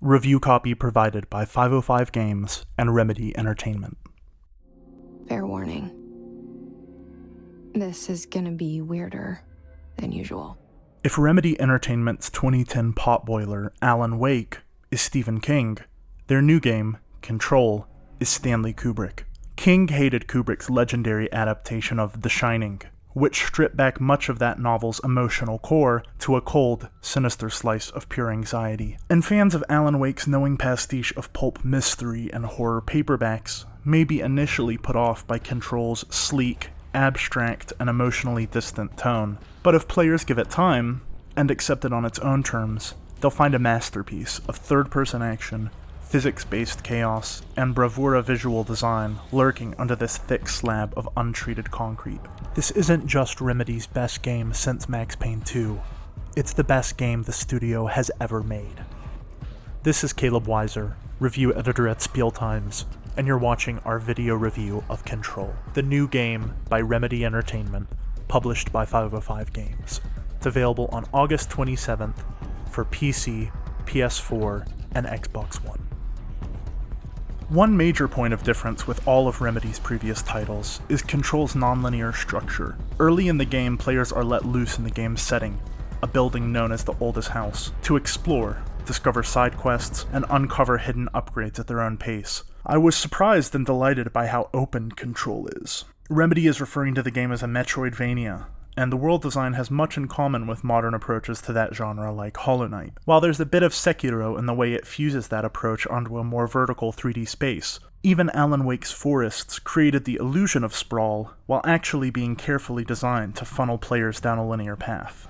Review copy provided by 505 Games and Remedy Entertainment. Fair warning. This is gonna be weirder than usual. If Remedy Entertainment's 2010 potboiler, Alan Wake, is Stephen King, their new game, Control, is Stanley Kubrick. King hated Kubrick's legendary adaptation of The Shining, which stripped back much of that novel's emotional core to a cold, sinister slice of pure anxiety. And fans of Alan Wake's knowing pastiche of pulp mystery and horror paperbacks may be initially put off by Control's sleek, abstract, and emotionally distant tone. But if players give it time, and accept it on its own terms, they'll find a masterpiece of third-person action, physics-based chaos, and bravura visual design lurking under this thick slab of untreated concrete. This isn't just Remedy's best game since Max Payne 2. It's the best game the studio has ever made. This is Caleb Wysor, review editor at Spiel Times, and you're watching our video review of Control, the new game by Remedy Entertainment, published by 505 Games. It's available on August 27th for PC, PS4, and Xbox One. One major point of difference with all of Remedy's previous titles is Control's nonlinear structure. Early in the game, players are let loose in the game's setting, a building known as the Oldest House, to explore, discover side quests, and uncover hidden upgrades at their own pace. I was surprised and delighted by how open Control is. Remedy is referring to the game as a Metroidvania, and the world design has much in common with modern approaches to that genre like Hollow Knight. While there's a bit of Sekiro in the way it fuses that approach onto a more vertical 3D space, even Alan Wake's forests created the illusion of sprawl while actually being carefully designed to funnel players down a linear path.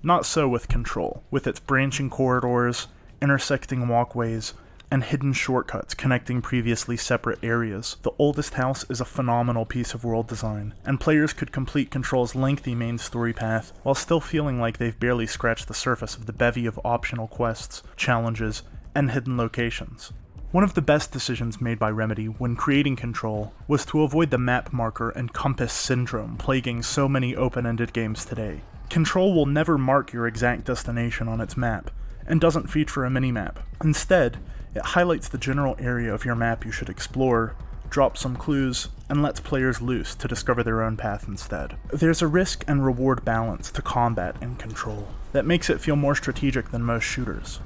Not so with Control, with its branching corridors, intersecting walkways, and hidden shortcuts connecting previously separate areas. The Oldest House is a phenomenal piece of world design, and players could complete Control's lengthy main story path while still feeling like they've barely scratched the surface of the bevy of optional quests, challenges, and hidden locations. One of the best decisions made by Remedy when creating Control was to avoid the map marker and compass syndrome plaguing so many open-ended games today. Control will never mark your exact destination on its map, and doesn't feature a minimap. Instead, it highlights the general area of your map you should explore, drops some clues, and lets players loose to discover their own path instead. There's a risk and reward balance to combat in Control that makes it feel more strategic than most shooters.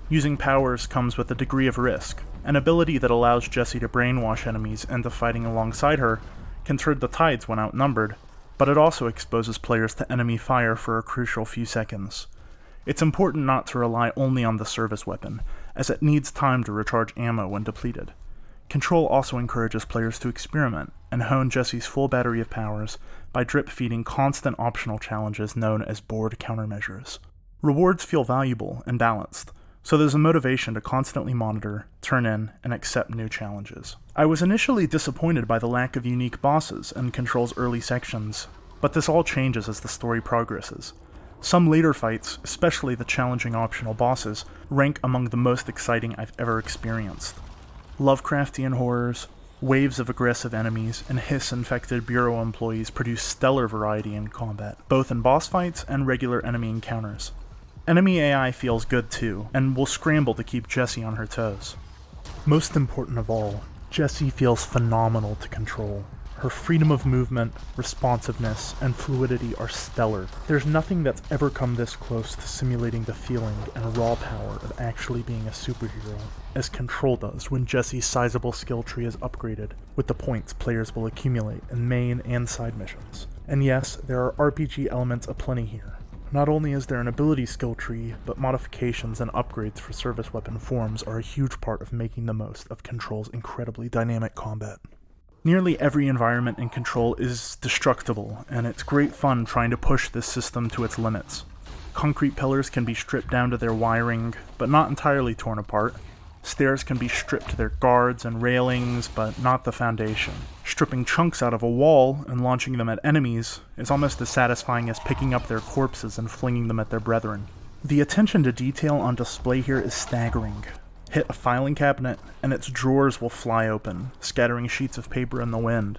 Using powers comes with a degree of risk. An ability that allows Jessie to brainwash enemies into fighting alongside her can turn the tides when outnumbered, but it also exposes players to enemy fire for a crucial few seconds. It's important not to rely only on the service weapon, as it needs time to recharge ammo when depleted. Control also encourages players to experiment and hone Jessie's full battery of powers by drip-feeding constant optional challenges known as board countermeasures. Rewards feel valuable and balanced, so there's a motivation to constantly monitor, turn in, and accept new challenges. I was initially disappointed by the lack of unique bosses in Control's early sections, but this all changes as the story progresses. Some later fights, especially the challenging optional bosses, rank among the most exciting I've ever experienced. Lovecraftian horrors, waves of aggressive enemies, and hiss-infected bureau employees produce stellar variety in combat, both in boss fights and regular enemy encounters. Enemy AI feels good too, and will scramble to keep Jessie on her toes. Most important of all, Jessie feels phenomenal to control. Her freedom of movement, responsiveness, and fluidity are stellar. There's nothing that's ever come this close to simulating the feeling and raw power of actually being a superhero, as Control does when Jessie's sizable skill tree is upgraded, with the points players will accumulate in main and side missions. And yes, there are RPG elements aplenty here. Not only is there an ability skill tree, but modifications and upgrades for service weapon forms are a huge part of making the most of Control's incredibly dynamic combat. Nearly every environment in Control is destructible, and it's great fun trying to push this system to its limits. Concrete pillars can be stripped down to their wiring, but not entirely torn apart. Stairs can be stripped to their guards and railings, but not the foundation. Stripping chunks out of a wall and launching them at enemies is almost as satisfying as picking up their corpses and flinging them at their brethren. The attention to detail on display here is staggering. Hit a filing cabinet, and its drawers will fly open, scattering sheets of paper in the wind.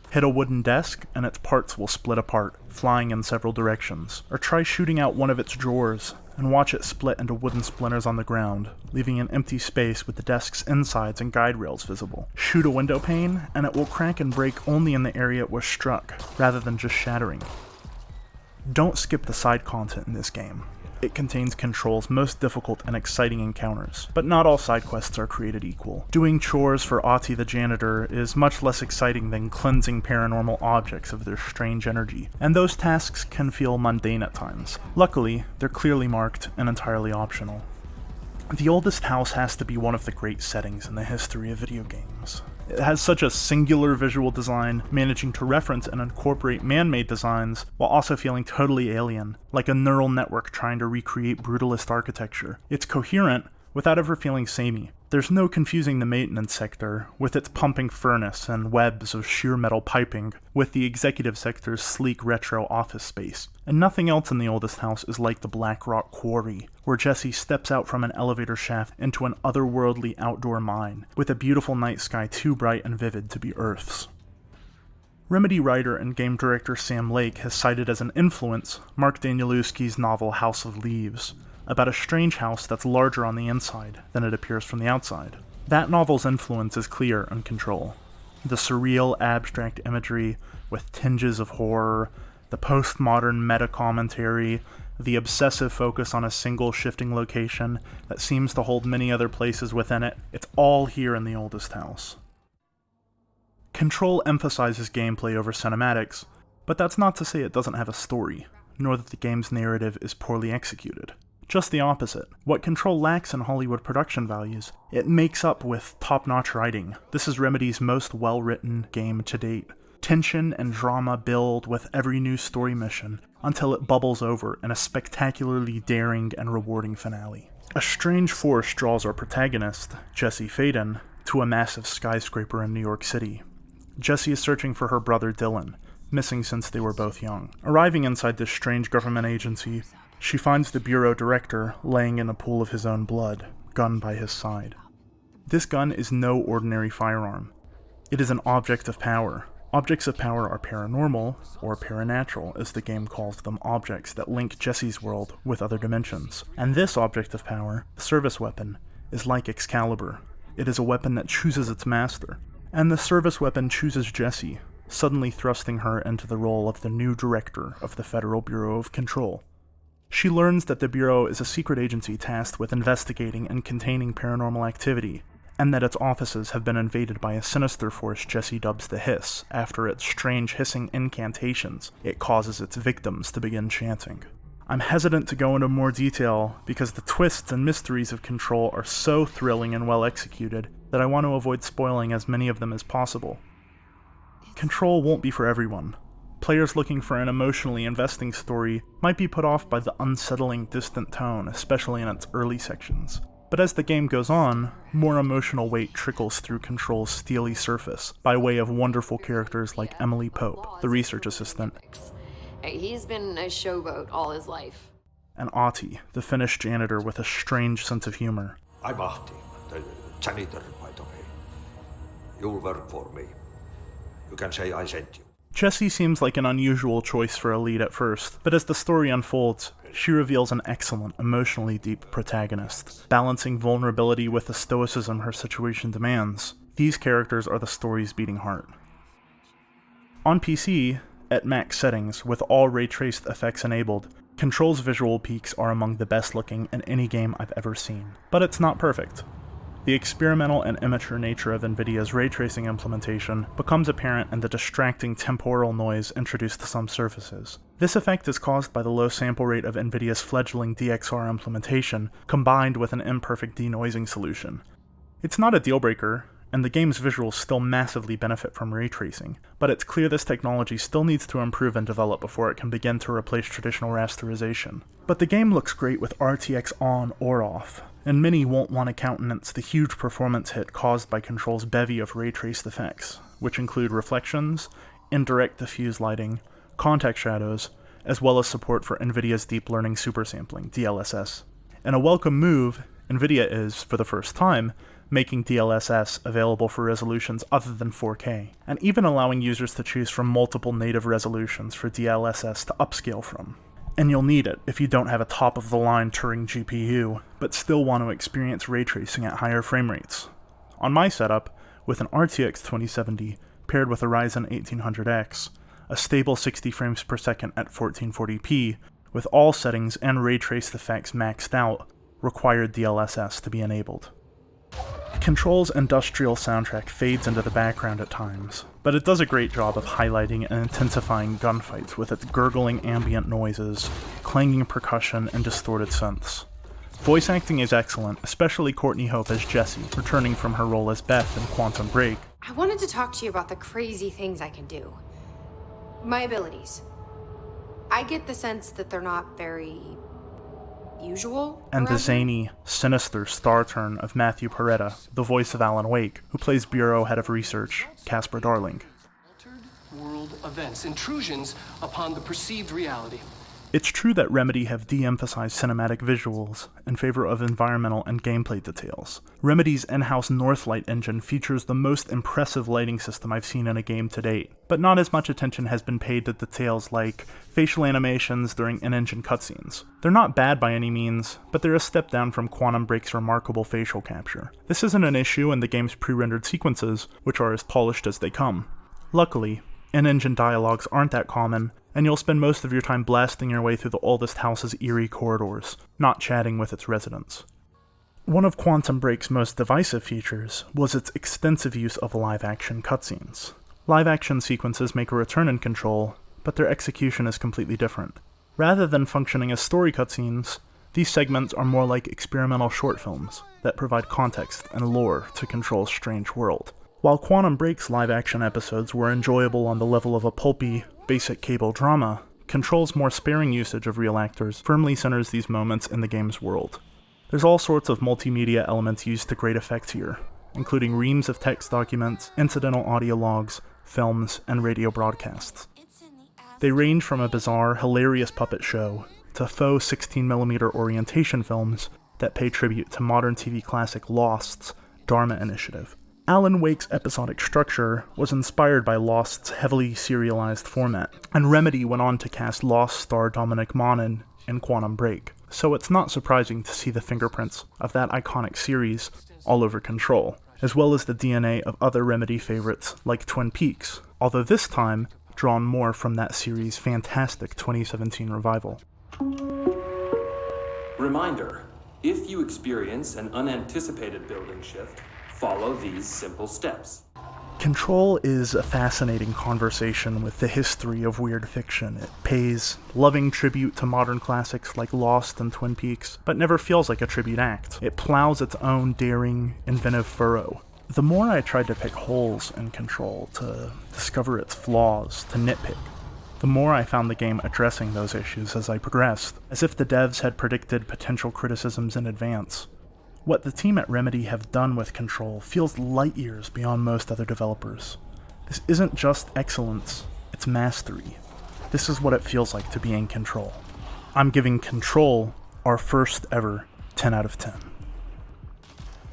Hit a wooden desk, and its parts will split apart, flying in several directions. Or try shooting out one of its drawers, and watch it split into wooden splinters on the ground, leaving an empty space with the desk's insides and guide rails visible. Shoot a window pane, and it will crack and break only in the area it was struck, rather than just shattering. Don't skip the side content in this game. It contains Control's most difficult and exciting encounters, but not all side quests are created equal. Doing chores for Ati the janitor is much less exciting than cleansing paranormal objects of their strange energy, and those tasks can feel mundane at times. Luckily, they're clearly marked and entirely optional. The Oldest House has to be one of the great settings in the history of video games. It has such a singular visual design, managing to reference and incorporate man-made designs while also feeling totally alien, like a neural network trying to recreate brutalist architecture. It's coherent without ever feeling samey. There's no confusing the maintenance sector, with its pumping furnace and webs of sheer metal piping, with the executive sector's sleek retro office space. And nothing else in The Oldest House is like the Black Rock Quarry, where Jesse steps out from an elevator shaft into an otherworldly outdoor mine, with a beautiful night sky too bright and vivid to be Earth's. Remedy writer and game director Sam Lake has cited as an influence Mark Danielewski's novel House of Leaves, about a strange house that's larger on the inside than it appears from the outside. That novel's influence is clear in Control. The surreal, abstract imagery with tinges of horror, the postmodern meta-commentary, the obsessive focus on a single shifting location that seems to hold many other places within it, it's all here in The Oldest House. Control emphasizes gameplay over cinematics, but that's not to say it doesn't have a story, nor that the game's narrative is poorly executed. Just the opposite. What Control lacks in Hollywood production values, it makes up with top-notch writing. This is Remedy's most well-written game to date. Tension and drama build with every new story mission, until it bubbles over in a spectacularly daring and rewarding finale. A strange force draws our protagonist, Jesse Faden, to a massive skyscraper in New York City. Jesse is searching for her brother Dylan, missing since they were both young. Arriving inside this strange government agency, she finds the bureau director laying in a pool of his own blood, gun by his side. This gun is no ordinary firearm. It is an object of power. Objects of power are paranormal, or paranatural, as the game calls them, objects that link Jesse's world with other dimensions. And this object of power, the service weapon, is like Excalibur. It is a weapon that chooses its master. And the service weapon chooses Jesse, suddenly thrusting her into the role of the new director of the Federal Bureau of Control. She learns that the Bureau is a secret agency tasked with investigating and containing paranormal activity, and that its offices have been invaded by a sinister force Jesse dubs the Hiss. After its strange hissing incantations, it causes its victims to begin chanting. I'm hesitant to go into more detail because the twists and mysteries of Control are so thrilling and well executed that I want to avoid spoiling as many of them as possible. Control won't be for everyone. Players looking for an emotionally investing story might be put off by the unsettling, distant tone, especially in its early sections. But as the game goes on, more emotional weight trickles through Control's steely surface by way of wonderful characters like Emily Pope, the research assistant, He's been a showboat all his life. and Ati, the Finnish janitor with a strange sense of humor. I'm Ahti, the janitor, by the way. You'll work for me. You can say I sent you. Jessie seems like an unusual choice for a lead at first, but as the story unfolds, she reveals an excellent, emotionally deep protagonist, balancing vulnerability with the stoicism her situation demands. These characters are the story's beating heart. On PC, at max settings, with all ray-traced effects enabled, Control's visual peaks are among the best looking in any game I've ever seen. But it's not perfect. The experimental and immature nature of Nvidia's ray tracing implementation becomes apparent in the distracting temporal noise introduced to some surfaces. This effect is caused by the low sample rate of Nvidia's fledgling DXR implementation, combined with an imperfect denoising solution. It's not a deal-breaker, and the game's visuals still massively benefit from ray tracing, but it's clear this technology still needs to improve and develop before it can begin to replace traditional rasterization. But the game looks great with RTX on or off, and many won't want to countenance the huge performance hit caused by Control's bevy of ray-traced effects, which include reflections, indirect diffuse lighting, context shadows, as well as support for Nvidia's Deep Learning Supersampling, DLSS. In a welcome move, Nvidia is, for the first time, making DLSS available for resolutions other than 4K, and even allowing users to choose from multiple native resolutions for DLSS to upscale from. And you'll need it if you don't have a top-of-the-line Turing GPU, but still want to experience ray tracing at higher frame rates. On my setup, with an RTX 2070 paired with a Ryzen 1800X, a stable 60 frames per second at 1440p, with all settings and ray traced effects maxed out, required DLSS to be enabled. Control's industrial soundtrack fades into the background at times, but it does a great job of highlighting and intensifying gunfights with its gurgling ambient noises, clanging percussion, and distorted synths. Voice acting is excellent, especially Courtney Hope as Jessie, returning from her role as Beth in Quantum Break. I wanted to talk to you about the crazy things I can do. My abilities. I get the sense that they're not very usual. And the zany, sinister star turn of Matthew Peretta, the voice of Alan Wake, who plays Bureau Head of Research, Casper Darling. Altered world events, intrusions upon the perceived reality. It's true that Remedy have de-emphasized cinematic visuals in favor of environmental and gameplay details. Remedy's in-house Northlight engine features the most impressive lighting system I've seen in a game to date, but not as much attention has been paid to details like facial animations during in-engine cutscenes. They're not bad by any means, but they're a step down from Quantum Break's remarkable facial capture. This isn't an issue in the game's pre-rendered sequences, which are as polished as they come. Luckily, in-engine dialogues aren't that common, and you'll spend most of your time blasting your way through the oldest house's eerie corridors, not chatting with its residents. One of Quantum Break's most divisive features was its extensive use of live-action cutscenes. Live-action sequences make a return in Control, but their execution is completely different. Rather than functioning as story cutscenes, these segments are more like experimental short films that provide context and lore to Control's strange world. While Quantum Break's live-action episodes were enjoyable on the level of a pulpy, basic cable drama, Control's more sparing usage of real actors firmly centers these moments in the game's world. There's all sorts of multimedia elements used to great effect here, including reams of text documents, incidental audio logs, films, and radio broadcasts. They range from a bizarre, hilarious puppet show to faux 16mm orientation films that pay tribute to modern TV classic Lost's Dharma Initiative. Alan Wake's episodic structure was inspired by Lost's heavily serialized format, and Remedy went on to cast Lost star Dominic Monaghan in Quantum Break, so it's not surprising to see the fingerprints of that iconic series all over Control, as well as the DNA of other Remedy favorites like Twin Peaks, although this time drawn more from that series' fantastic 2017 revival. Reminder, if you experience an unanticipated building shift, follow these simple steps. Control is a fascinating conversation with the history of weird fiction. It pays loving tribute to modern classics like Lost and Twin Peaks, but never feels like a tribute act. It plows its own daring, inventive furrow. The more I tried to pick holes in Control, to discover its flaws, to nitpick, the more I found the game addressing those issues as I progressed, as if the devs had predicted potential criticisms in advance. What the team at Remedy have done with Control feels light years beyond most other developers. This isn't just excellence, it's mastery. This is what it feels like to be in Control. I'm giving Control our first ever 10 out of 10.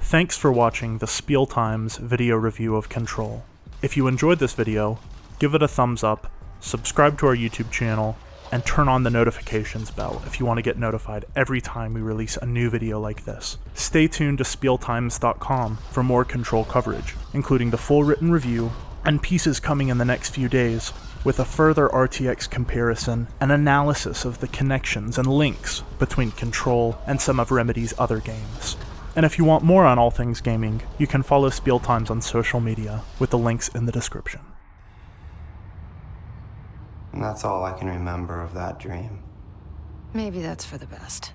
Thanks for watching the Spiel Times video review of Control. If you enjoyed this video, give it a thumbs up, subscribe to our YouTube channel, and turn on the notifications bell if you want to get notified every time we release a new video like this. Stay tuned to SpielTimes.com for more Control coverage, including the full written review, and pieces coming in the next few days, with a further RTX comparison and analysis of the connections and links between Control and some of Remedy's other games. And if you want more on all things gaming, you can follow Spiel Times on social media, with the links in the description. And that's all I can remember of that dream. Maybe that's for the best.